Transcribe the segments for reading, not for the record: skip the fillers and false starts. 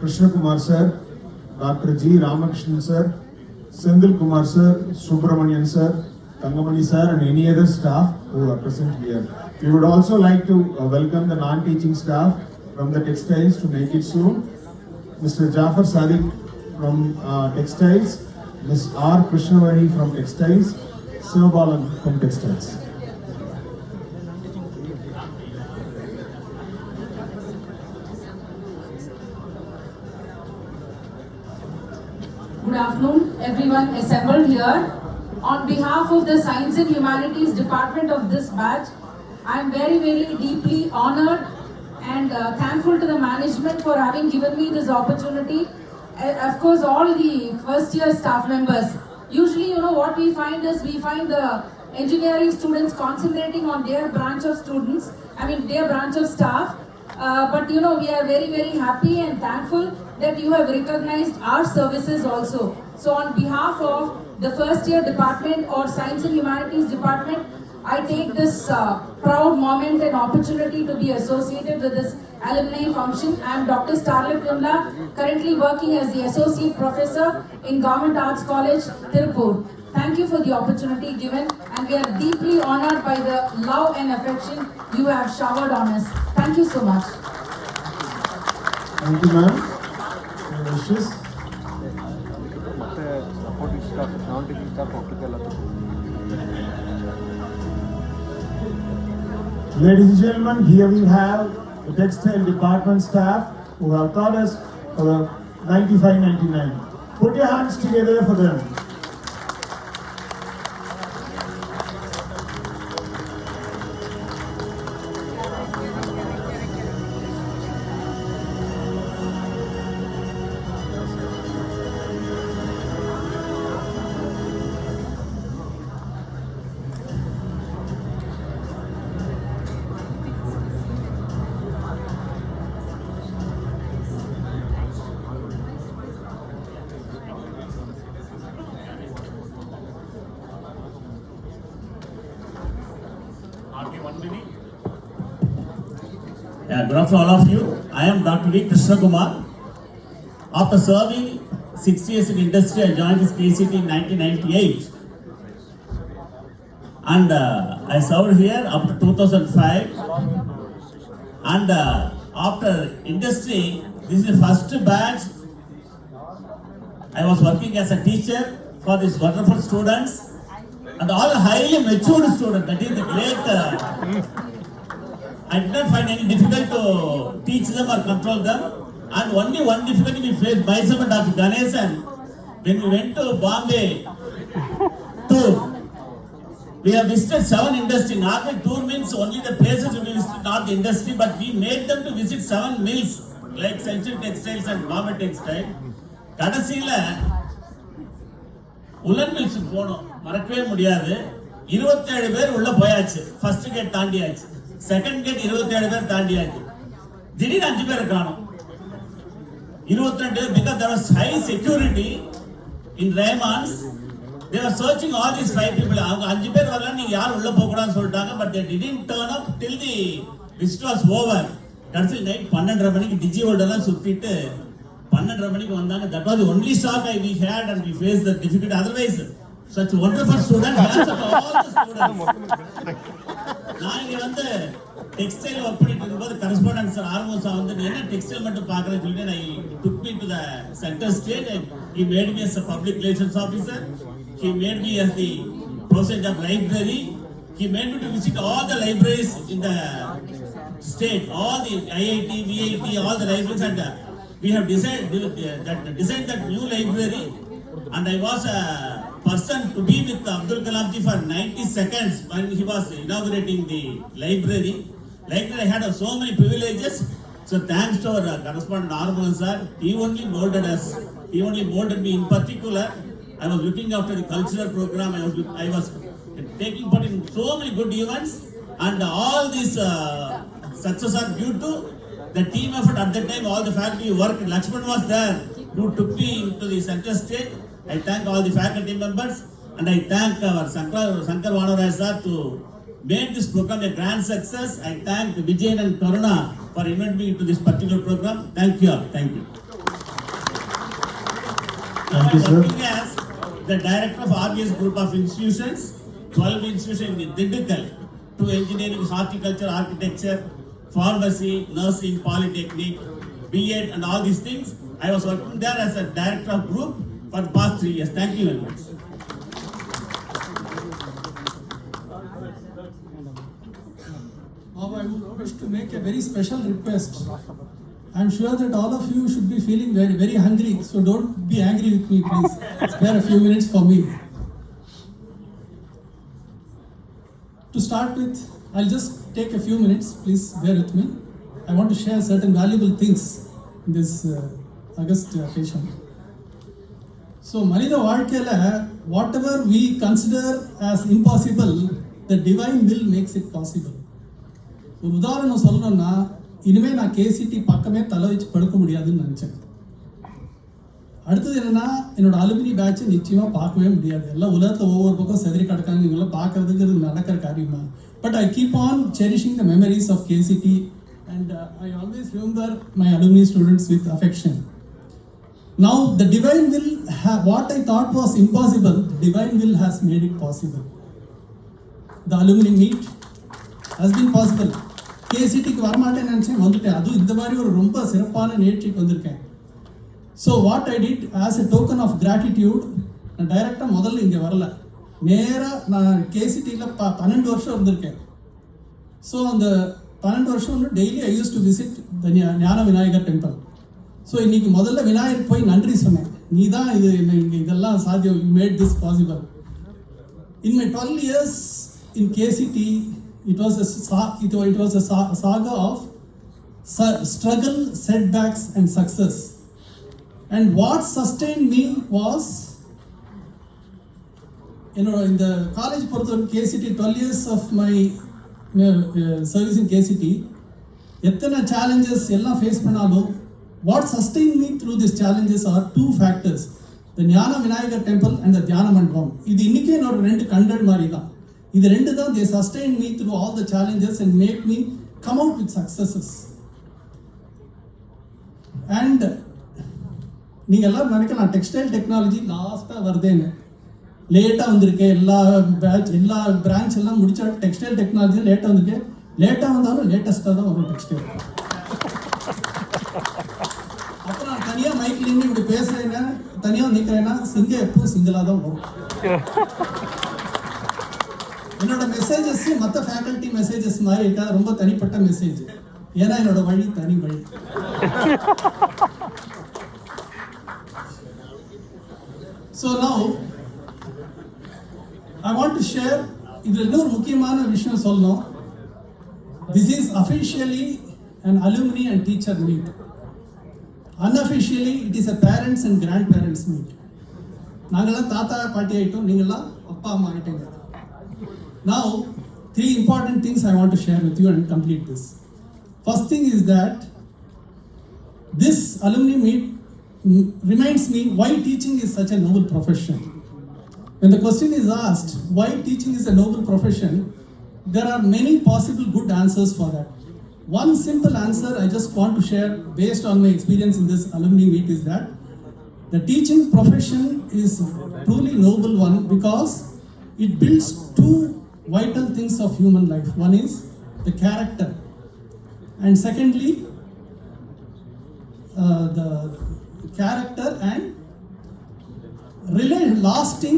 Krishna Kumar sir, Dr. G. Ramakrishnan sir, Sendil Kumar sir, Subramanian sir, Tangamani sir, and any other staff who are present here. We would also like to welcome the non-teaching staff from the textiles to make it soon. Mr. Jafar Sadiq from textiles, Ms. R. Krishnavani from textiles, Sivabalan from textiles. Good afternoon, everyone assembled here. On behalf of the Science and Humanities Department of this batch, I am very, very deeply honored and thankful to the management for having given me this opportunity. Of course, all the first year staff members. Usually, what we find is the engineering students concentrating on their branch of students, their branch of staff. But we are very, very happy and thankful that you have recognized our services also. So on behalf of the first year department or Science and Humanities Department, I take this proud moment and opportunity to be associated with this alumni function. I am Dr. Starlet Vimla, currently working as the Associate Professor in Government Arts College, Tirupur. Thank you for the opportunity given, and we are deeply honored by the love and affection you have showered on us. Thank you so much. Thank you, ma'am. Your wishes. Supporting staff, non-teaching staff, Ladies and gentlemen, here we have the textile department staff who have taught us for 95-99. Put your hands together for them. Good afternoon, all of you. I am Dr. V. Krishna Kumar. After serving 6 years in industry, I joined this KCT in 1998. And I served here up to 2005. And after industry, this is the first batch. I was working as a teacher for these wonderful students and all highly matured students. That is the great. I did not find any difficult to teach them or control them. And only one difficulty we faced, myself and Dr. Ganesan, when we went to Bombay tour. We have visited 7 industries. Normally tour means only the places we visited, not the industry, but we made them to visit 7 mills like Century Textiles and Bombay Textile. கடைசியில உலன் mills போனோம், மறக்கவே முடியாது. 27 பேர் உள்ள போயாச்சு. First gate தாண்டியாச்சு, second gate 27 பேர் தாண்டியாச்சு. திடீர்னு 5 பேர் காணோம். 22 பேர், because there was high security in Raymond's. They were searching all these 5 people. அவங்க 5 பேர் வரல, நீங்க யாரும் உள்ள போக கூடாதுன்னு சொல்லிட்டாங்க. But they didn't turn up till the visit was over. கடைசியில் நைட் 12:30 மணிக்கு டிஜி வேர்ல்ட் எல்லாம் சுத்திட்டு 12:30 மணிக்கு வந்தாங்க. That was the only shock we had, and we faced the difficulty. Otherwise, such wonderful students, hands up all the students. நான் இங்க வந்து textile work பண்ணிட்டு இருக்கும்போது கரஸ்பாண்டன்ட் சார் ஆர்மோசா வந்து என்ன டெக்ஸ்டைல் மட்டும் பார்க்கறேன்னு சொல்லிட்டு I took me to the center stage, and he made me as a public relations officer. He made me as the president of library. He made me to visit all the libraries in the state, all the IIT, VIT, all the libraries, and we have designed that new library. And I was a person to be with Abdul Kalam ji for 90 seconds when he was inaugurating the library. I had so many privileges. So thanks to our correspondent Arman sir, he only molded us. He only molded me in particular. I was looking after the cultural program. I was taking part in so many good events, and all these success are due to the team effort at that time. All the faculty work. Lakshman was there, who took me into the center stage. I thank all the faculty members, and I thank our Shankar Vanorai sir to make this program a grand success. I thank Vijayan and Karuna for inviting me into this particular program. Thank you all. Thank you. Thank you, I am sir. working as the director of RBS Group of Institutions, 12 institutions in Dindigul, to engineering, horticulture, architecture, pharmacy, nursing, polytechnic, B.Ed and all these things. I was working there as a director of group for the past 3 years. Thank you very much. Now I would wish to make a very special request. I am sure that all of you should be feeling very, very hungry, so don't be angry with me, please. Spare a few minutes for me. To start with, I'll just take a few minutes, please bear with me. I want to share certain valuable things in this August occasion. So, Manida Valkaila, whatever we consider as impossible, the divine will makes it possible. ஒரு உதாரணம் சொல்லணும்னா இனிமே நான் KCT பக்கமே தலை வச்சு படுக்க முடியாதுன்னு நினச்சேன். அடுத்தது என்னன்னா என்னோட அலுமினி பேட்சை நிச்சயமாக பார்க்கவே முடியாது. எல்லாம் உலகத்தில் ஒவ்வொரு பக்கம் செதறி கிடக்காங்க, இவங்களாம் பார்க்கறதுக்கு நடக்கிற காரியமா. But I keep on cherishing the memories of KCT and I always remember my alumni students with affection. Now the divine will have what I thought was impossible, the divine will has made it possible. The alumni meet has been possible. கேசிடிக்கு வரமாட்டேன்னு நினச்சேன், வந்துட்டேன். அதுவும் இந்த மாதிரி ஒரு ரொம்ப சிறப்பான நிகழ்ச்சிக்கு வந்திருக்கேன். So what I did as a token of gratitude, நான் டைரெக்டாக முதல்ல இங்கே வரல, நேராக நான் கேசிடியில் 12 வருஷம் இருந்திருக்கேன். ஸோ அந்த 12 வருஷம் வந்து daily I use to visit the ஞான விநாயகர் டெம்பிள். ஸோ இன்னைக்கு முதல்ல விநாயகர் போய் நன்றி சொன்னேன். நீ தான் இது இங்கே இதெல்லாம் சாத்தியம், you made this possible. In my 12 years in KCT, it was a saga of struggle, setbacks and success. And what sustained me was, in the college பொறுத்தவரை KCT 12 years of my service in KCT, எத்தனை challenges எல்லாம் face பண்ணாலும் what sustained me through these challenges are 2 factors, the ஞான Vinayagar temple and the தியான மண்டபம். இது இன்னைக்கு என்னோட 2 கண்டட் மாதிரி தான். இது 2 தான் they sustained me through all the challenges and make me come out with successes. And நீங்கள் எல்லாரும் நினைக்க நான் டெக்ஸ்டைல் டெக்னாலஜி லாஸ்ட்டாக வருதேன்னு, லேட்டாக வந்திருக்கேன். எல்லா பிரான்ச் எல்லாம் முடிச்சா டெக்ஸ்டைல் டெக்னாலஜி லேட்டாக வந்திருக்கேன். லேட்டாக வந்தாலும் லேட்டஸ்ட்டாக தான் வரும் டெக்ஸ்டைல். அப்போ நான் தனியாக மைக்கில் நின்று இப்படி பேசுகிறேன்னா, தனியாக நிற்கிறேன்னா, சிங்கம் எப்பவும் சிங்கிளாக தான் வரும். என்னோட மெசேஜஸ் மற்ற ஃபேக்கல்ட்டி மெசேஜஸ் மாதிரி இருக்காது, ரொம்ப தனிப்பட்ட மெசேஜ். ஏன்னா என்னோட வழி தனி வழி. So now I want to share, இது இன்னொரு முக்கியமான விஷயம் சொல்லணும். This is officially an alumni and teacher meet. Unofficially it is a parents and grandparents meet. நாங்கெல்லாம் தாத்தா பாட்டி ஆயிட்டோம், நீங்கெல்லாம் அப்பா அம்மா ஆயிட்டீங்க. Now 3 important things I want to share with you and complete this. First thing is that this alumni meet reminds me why teaching is such a noble profession. When the question is asked why teaching is a noble profession, there are many possible good answers for that. One simple answer I just want to share based on my experience in this alumni meet is that the teaching profession is truly noble one because it builds 2 vital things of human life. One is the character, and secondly the character and lasting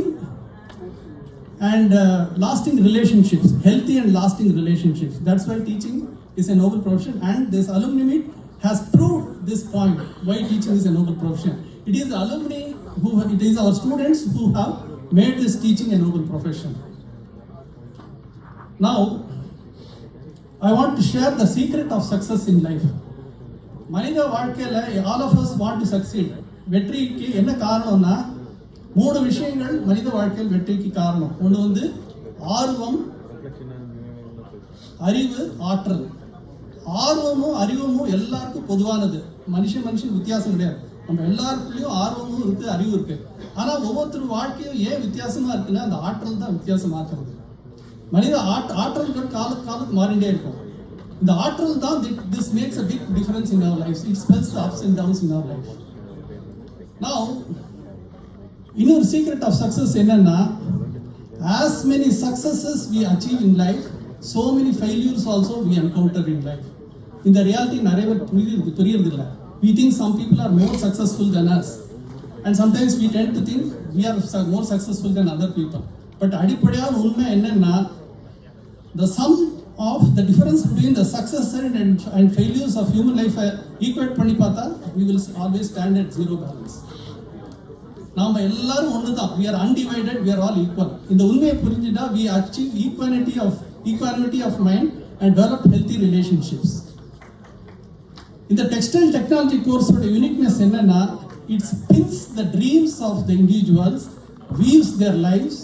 relationships, healthy and lasting relationships. That's why teaching is a noble profession, and this alumni meet has proved this point why teaching is a noble profession. It is the alumni it is our students who have made this teaching a noble profession. Now I want to share the secret of success in life. மனித வாழ்க்கையில் all of us want to succeed. வெற்றிக்கு என்ன காரணம்னா 3 விஷயங்கள் மனித வாழ்க்கையில் வெற்றிக்கு காரணம். ஒன்று வந்து ஆர்வம், அறிவு, ஆற்றல். ஆர்வமும் அறிவும் எல்லாருக்கும் பொதுவானது, மனுஷன் வித்தியாசம் கிடையாது. நம்ம எல்லாருக்குள்ளேயும் ஆர்வமும் இருக்கு, அறிவு இருக்கு. ஆனால் ஒவ்வொருத்தரும் வாழ்க்கையும் ஏன் வித்தியாசமா இருக்குன்னா அந்த ஆற்றல் தான் வித்தியாசமா இருக்கிறது. மனித ஆற்றல்கள் காலத்துக்கு மாறிண்டே இருக்கும். இந்த ஆற்றல் தான் this makes a big difference in our lives. It spells the ups and downs in our life. Now இன்னொரு சீக்ரெட் ஆஃப் சக்ஸஸ் என்னன்னா, as many successes we achieve in life, so many failures also we encounter in life. இந்த reality நிறைய பேர் புரியறதில்ல. We think some people are more successful than us, and sometimes we tend to think we are more successful than other people. But அடிப்படையான உண்மை என்னன்னா, the sum of the difference between the success and failures of human life equate பண்ணி பார்த்தா we will always stand at zero balance. நாம எல்லாரும் ஒண்ணுதான். We are undivided, we are all equal. இந்த உண்மையை புரிஞ்சுட்டா we achieve equanimity of mind and develop healthy relationships. இந்த textile technology course ஓட uniqueness என்னன்னா, it spins the dreams of the individuals, weaves their lives,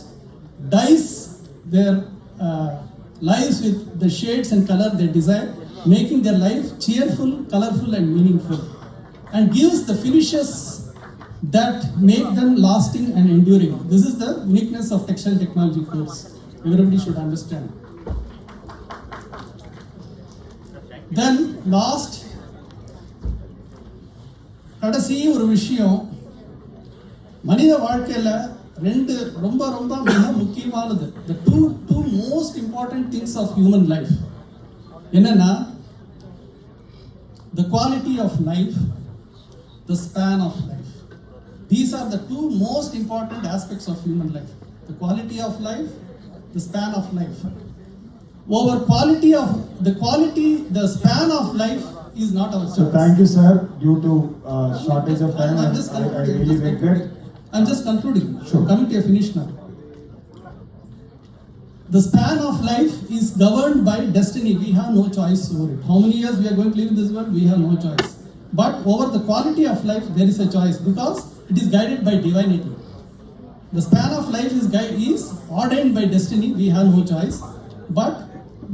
dyes their lives with the shades and color they desire, making their life cheerful, colorful and meaningful, and gives the finishes that make them lasting and enduring. This is the uniqueness of textile technology course. Everybody should understand. Then last, கடைசி ஒரு விஷயம், மனித வாழ்க்கையில ரெண்டு ரொம்ப ரொம்ப மிக முக்கியமானது, the two most important things of human life என்னன்னா, the quality of life, the span of life. These are the two most important aspects of human life, the quality of life, the span of life. Over the span of life is not our choice. So thank you, sir. Due to shortage of time, I really regret. I'm just concluding. Sure. Coming to a finish now. The span of life is governed by destiny. We have no choice over it. How many years we are going to live in this world? We have no choice. But over the quality of life, there is a choice because it is guided by divinity. The span of life is ordained by destiny. We have no choice. But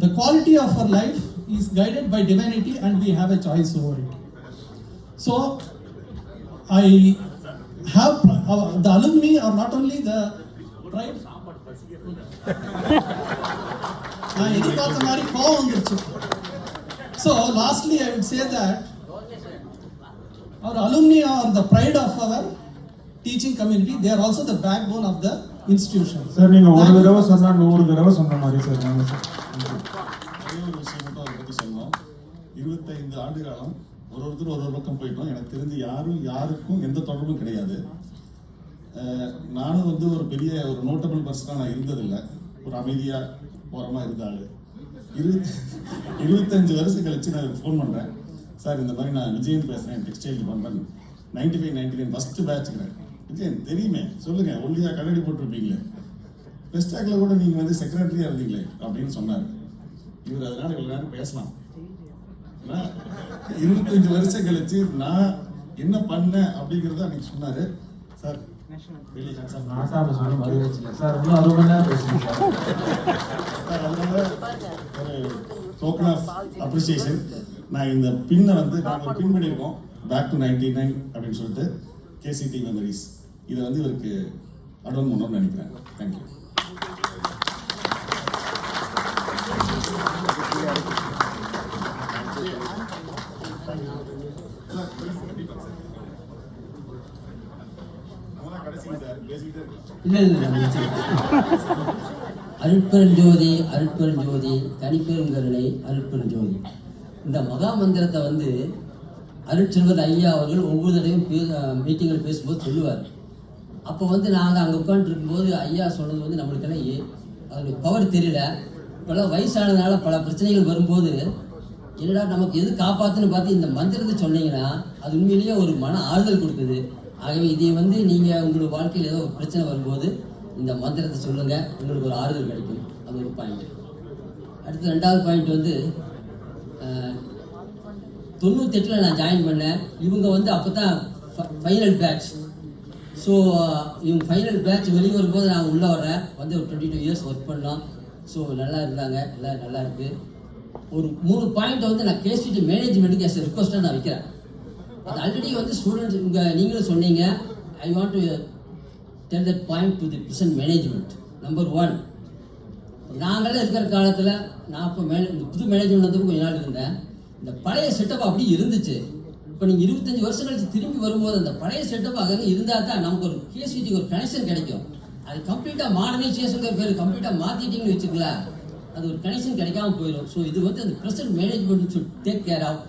the quality of our life is guided by divinity and we have a choice over it. So, I have the alumni are not only the pride. So, lastly, I would say that our alumni are the pride of our teaching community. They are also the backbone of the institution. Sir, நீங்க ஒரு தடவை சொன்னா 100 தடவை சொன்ன மாதிரி sir. ஒரே ஒரு விஷயம் மட்டும் அதை பற்றி சொல்லணும். 25 ஆண்டு காலம் ஒருத்தர் ஒரு பக்கம் போயிட்டோம். எனக்கு தெரிஞ்சு யாருக்கும் எந்த தொடர்பும் கிடையாது. நானும் ஒரு பெரிய ஒரு நோட்டபிள் பர்சனாக நான் இருந்ததில்லை. ஒரு அமைதியாக ஓரமாக இருந்தாள். 25 வருஷம் கழிச்சு நான் ஃபோன் பண்ணுறேன். சார், இந்த மாதிரி நான் விஜயன் பேசுகிறேன், டெக்ஸ்டைல் பண்ணுறேன், 95-99 ஃபஸ்ட்டு பேட்சுக்கிறேன். விஜயன் தெரியுமே, சொல்லுங்கள், ஒல்லியாக கண்ணாடி போட்டிருப்பீங்களே, பெஸ்டாக்கில் கூட நீங்கள் செக்ரட்டரியாக இருந்தீங்களே அப்படின்னு சொன்னார். இவர் அதனால இவ்வளோ நேரம் பேசலாம். 25 வருஷம் கழிச்சு நான் என்ன பண்ணேன் அப்படிங்கிறத அன்னைக்கு சொன்னார். சார் நாட்டாம சொன்ன மாதிரி வச்சுல சார், இன்னும் 60 மணி நேரம் பேசுங்க சார். அதனால ஒரு டோக்கன் ஆஃப் அப்ரிசியேஷன் நான் இந்த பின்னை நாங்கள் பின் பண்ணியிருக்கோம், பேக் டு 99 அப்படின்னு சொல்லிட்டு, கேசிடி மெமரிஸ். இதை இவருக்கு அட்வான்ஸ் பண்ணணும்னு நினைக்கிறேன். தேங்க்யூ. அருட்பெருஞ்சோதி அருட்பெருஞ்சோதி தனிப்பெருங்கருணை அருட்பெருஞ்சோதி. இந்த மகா மந்திரத்தை அருட்செல்வர் ஐயா அவர்கள் ஒவ்வொரு தடையும் மீட்டிங்கில் பேசும்போது சொல்லுவார். அப்போ நாங்கள் அங்கே உட்காந்துருக்கும்போது ஐயா சொன்னது நம்மளுக்கெல்லாம் அதோடைய பவர் தெரியல. இப்போல்லாம் வயசானதுனால பல பிரச்சனைகள் வரும்போது என்னடா நமக்கு எது காப்பாற்றுன்னு பார்த்து இந்த மந்திரத்தை சொன்னீங்கன்னா அது உண்மையிலேயே ஒரு மன ஆறுதல் கொடுக்குது. ஆகவே இதை நீங்கள் உங்களோட வாழ்க்கையில் ஏதோ ஒரு பிரச்சனை வரும்போது இந்த மந்திரத்தை சொல்லுங்கள், உங்களுக்கு ஒரு ஆறுதல் கிடைக்கும். அது ஒரு பாயிண்ட். அடுத்து 2வது பாயிண்ட் 98 நான் ஜாயின் பண்ணேன். இவங்க அப்போ தான் ஃபைனல் பேட்ச். ஸோ இவங்க ஃபைனல் பேட்ச் வெளியே வரும்போது நான் உள்ளே வர்றேன். ஒரு 22 இயர்ஸ் ஒர்க் பண்ணோம். ஸோ நல்லா இருந்தாங்க, எல்லாம் நல்லா இருக்குது. ஒரு 3 பாயிண்ட் நான் கேசிடி மேனேஜ்மெண்ட்டுக்கு எஸ் ரிக்வஸ்ட்டாக நான் வைக்கிறேன். அது ஆல்ரெடி ஸ்டூடெண்ட்ஸ் நீங்களும் சொன்னீங்க. I want to tell that point to the present management. Number 1, நாங்களே இருக்கிற காலத்தில் நான் இப்போ புது மேனேஜ்மெண்ட் கொஞ்ச நாள் இருந்தேன். இந்த பழைய செட்டப் அப்படி இருந்துச்சு. இப்போ நீங்கள் 25 வருஷம் கழிச்சு திரும்பி வரும்போது அந்த பழைய செட்டப் அங்கே இருந்தால் தான் நமக்கு ஒரு கேஸ்விட்டிக்கு ஒரு கனெக்ஷன் கிடைக்கும். அது கம்ப்ளீட்டாக மாடர்னைசேஷன் பேர் கம்ப்ளீட்டாக மாற்றிட்டிங்கன்னு வச்சுக்கலாம், அது ஒரு கனெக்ஷன் கிடைக்காம போயிடும். ஸோ இது வந்து அந்த present management should take care of.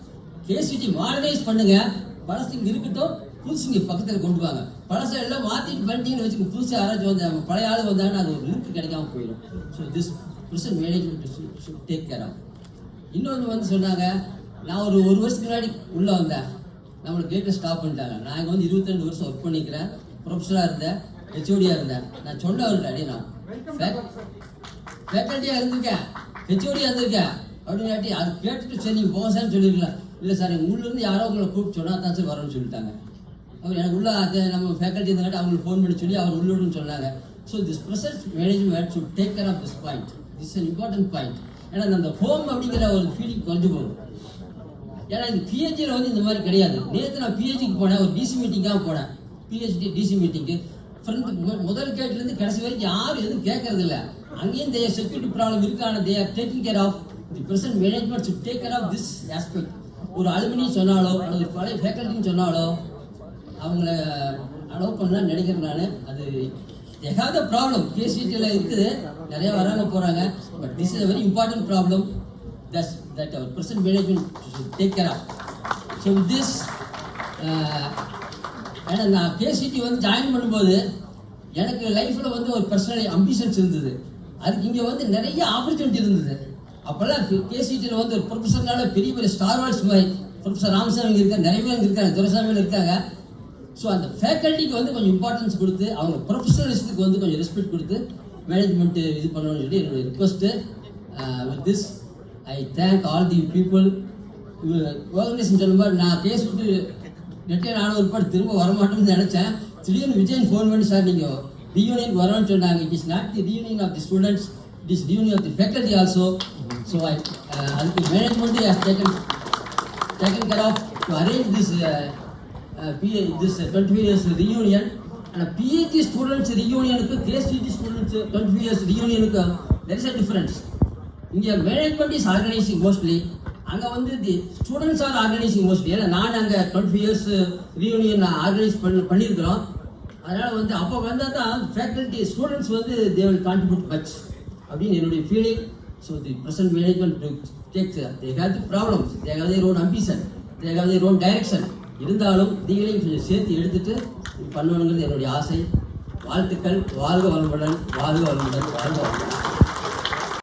கேஸ்விட்டி மாடர்னைஸ் பண்ணுங்க, பழசு இங்கே இருக்கட்டும், புதுசு இங்கே பக்கத்தில் கொண்டு வாங்க. பழசை எல்லாம் மாற்றிட்டு பண்ணிட்டீங்கன்னு வச்சுக்க, புதுசு யாராச்சும் வந்து பழைய ஆள் வந்தாங்கன்னா அது ஒரு லிங்க் கிடைக்காம போயிடும். So this present management should take care of. இன்னொன்று வந்து சொன்னாங்க, நான் ஒரு வருஷத்துக்கு முன்னாடி உள்ளே வந்தேன், நம்மளுக்கு கேட்டை ஸ்டாப் பண்ணிட்டாங்க. நான் இங்கே வந்து 22 வருஷம் ஒர்க் பண்ணிக்கிறேன், ப்ரொஃபஸராக இருந்தேன், ஹெச்ஓடியாக இருந்தேன். நான் சொன்னவர்கிட்ட அடி நான் ஃபேக்கல்ட்டியாக இருந்திருக்கேன், ஹெச்ஓடியாக இருந்திருக்கேன் அப்படின்னாட்டி அது கேட்டுட்டு சரி நீங்கள் போக சார்னு சொல்லியிருக்கலாம். இல்லை சார் எங்கள் உள்ளேருந்து யாரோ உங்களை கூப்பிட்டு சொன்னால் தான் சார் வரணும்னு சொல்லிட்டாங்க. அவர் எனக்கு உள்ள அது நம்ம ஃபேக்கல்ட்டி இருந்தாட்டி அவங்களுக்கு ஃபோன் பண்ணி சொல்லி அவர் உள்ளுன்னு சொன்னாங்க. So this present management should take care of this point. This an important point. ஏன்னா அந்த ஹோம் அப்படிங்கிற ஒரு ஃபீலிங் கொஞ்சம் போகும். ஏன்னா இது பிஹெச்டியில் வந்து இந்த மாதிரி கிடையாது. நேற்று நான் பிஹெச்டிக்கு போனேன், ஒரு டிசி மீட்டிங்காக போனேன், பிஹெச்டி டிசி மீட்டிங்கு. ஃப்ரெண்டு முதல் கேட்லேருந்து கடைசி வரைக்கும் யாரும் எதுவும் கேட்கறது இல்லை. அங்கேயும் தே செக்யூரிட்டி ப்ராப்ளம் இருக்கான, they are taking care of. The present management should take care of this aspect. ஒரு அலுமினி சொன்னாலோ அல்லது பழைய ஃபேக்கல்ட்டின்னு சொன்னாலோ அவங்கள அலோவ் பண்ணலாம்னு நினைக்கிறேன் நான். அது ஏகாத ப்ராப்ளம் கேசிடியில் இருக்குது, நிறைய வராங்க போகிறாங்க. But this is a very important problem that our present management should take care of. So with this, ஏன்னா நான் கேசிடி வந்து ஜாயின் பண்ணும்போது எனக்கு லைஃப்பில் வந்து ஒரு பர்சனல் அம்பிஷன்ஸ் இருந்தது. அதுக்கு இங்கே வந்து நிறைய ஆப்பர்ச்சுனிட்டி இருந்தது. அப்போல்லாம் கேசிடியில் வந்து ஒரு ப்ரொஃபஸர்னால பெரிய பெரிய ஸ்டார் வார்ட்ஸ் மாதிரி ப்ரொஃபஸர் ராமசாமி இருக்காங்க, நிறைய பேர் இருக்காங்க, துரைசாமியில் இருக்காங்க. ஸோ அந்த ஃபேக்கல்ட்டிக்கு வந்து கொஞ்சம் இம்பார்ட்டன்ஸ் கொடுத்து அவங்க ப்ரொஃபஷனலிஸ்ட்டுக்கு வந்து கொஞ்சம் ரெஸ்பெக்ட் கொடுத்து மேனேஜ்மெண்ட்டு இது பண்ணணும்னு சொல்லி என்னுடைய request. With this I thank all the people. Organisation சொல்லும் போது நான் கேஸ் விட்டு ரிட்டையர் ஆன ஒரு பாட்டு திரும்ப வரமாட்டோம்னு நினச்சேன். திடீர்னு விஜயன் ஃபோன் பண்ணி சார் நீங்கள் ரீயூனியன் வரணும்னு சொன்னாங்க. It is not the reunion of the students, it is reunion of the faculty also. So அதுக்கு management has taken care of to arrange this 25 years reunion. And PhD students reunionக்கு KCT students 25 years reunionக்கு there is a difference. இங்கே management is organising mostly, அங்கே வந்து தி students are organising mostly. ஏன்னா நான் அங்கே 25 years reunion organise பண்ணியிருக்கிறோம். அதனால் வந்து அப்போ வந்தால் தான் ஃபேக்கல்ட்டி ஸ்டூடெண்ட்ஸ் வந்து தே வில் கான்ட்ரிபியூட் மச் அப்படின்னு என்னுடைய feeling. So the present management takes they have the problems, they have their own ambition, they have their own direction. இருந்தாலும் நீங்களையும் கொஞ்சம் சேர்த்து எடுத்துட்டு பண்ணணுங்கிறது என்னுடைய ஆசை. வாழ்த்துக்கள். வாழ்க வளமுடன், வாழ்க வளமுடன், வாழ்க வளமுடன்.